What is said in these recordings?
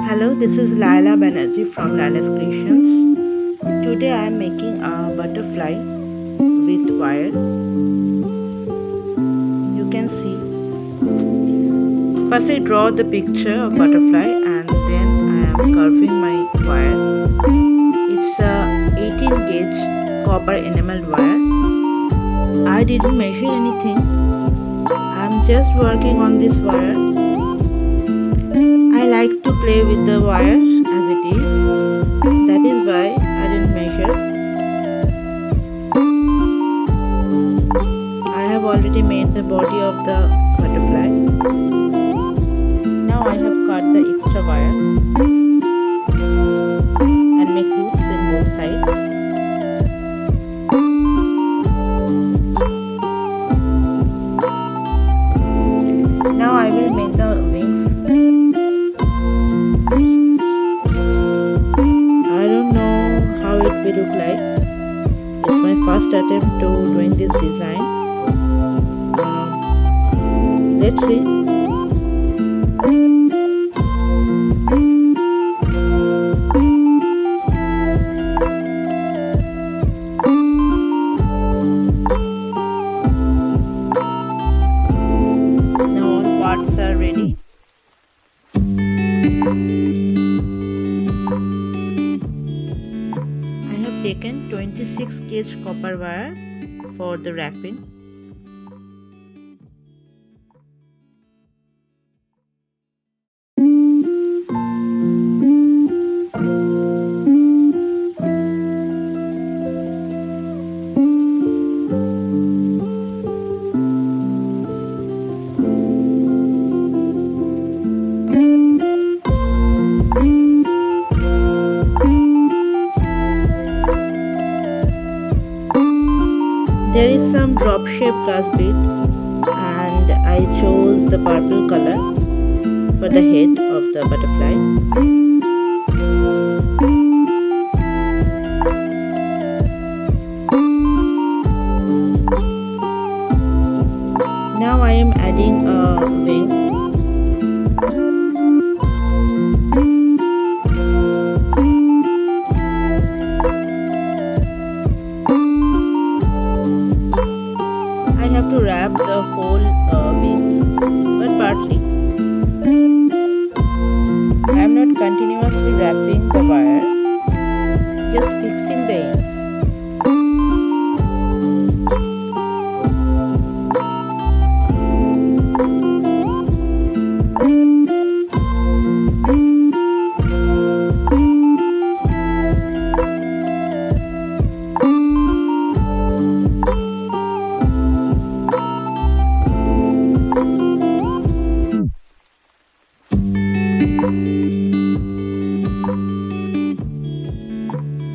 Hello, this is Laila Banerjee from Laila's Creations. Today I am making a butterfly with wire. You can see. First I draw the picture of butterfly and then I am curving my wire. It's a 18 gauge copper enameled wire. I didn't measure anything. I'm just working on this wire. I like to play with the wire as it is. That is why I didn't measure. I have already made the body of the butterfly. Now I have cut the extra wire and make loops in both sides. Now I will make the wings. I don't know how it will look like. It's my first attempt to doing this design. Let's see. Now all parts are ready. I have taken 26 gauge copper wire for the wrapping. There is some drop shaped glass bead and I chose the purple color for the head of the butterfly. Now I am adding a wing. I have to wrap the whole wings, but partly. I am not continuously wrapping the wire, just fixing the ends.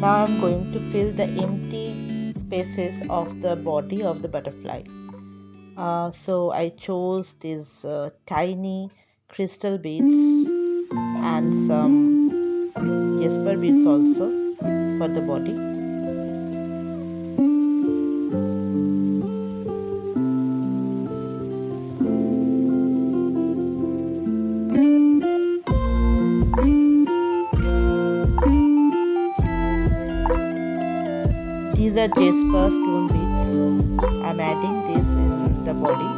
Now I am going to fill the empty spaces of the body of the butterfly. So I chose these tiny crystal beads and some jasper beads also for the body. These are jasper stone beads. I'm adding this in the body.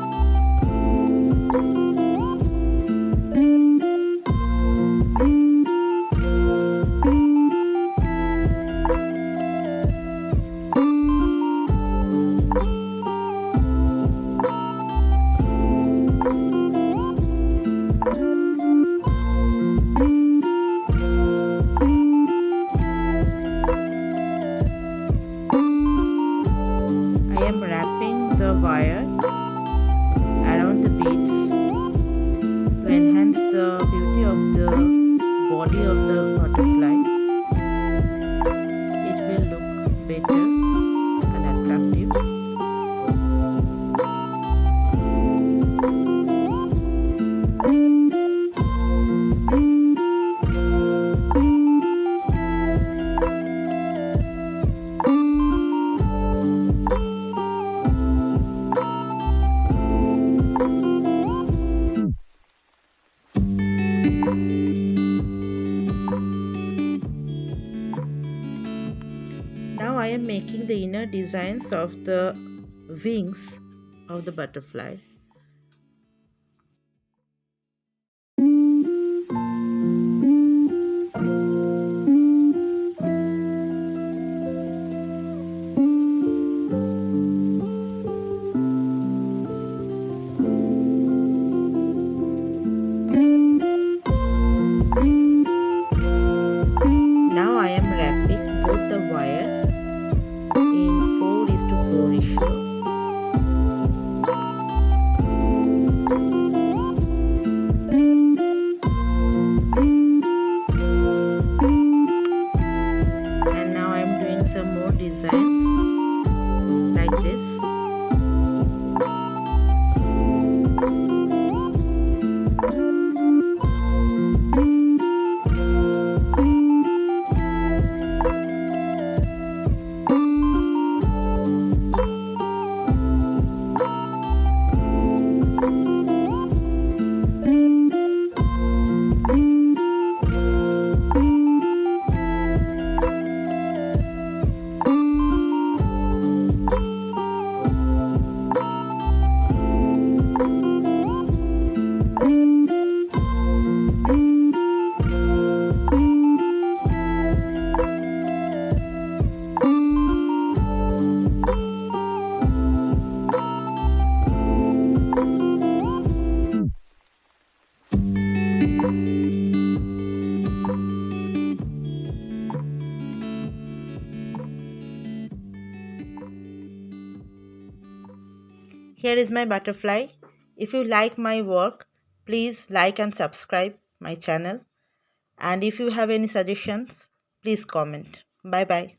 I am wrapping the wire around the beads to enhance the beauty of the body of the butterfly. It will look better and attractive. I am making the inner designs of the wings of the butterfly. Now I am wrapping both the wire in 4 is to 4 ratio. And now I am doing some more designs like this. Here is my butterfly. If you like my work, please like and subscribe my channel. And if you have any suggestions, please comment. Bye bye.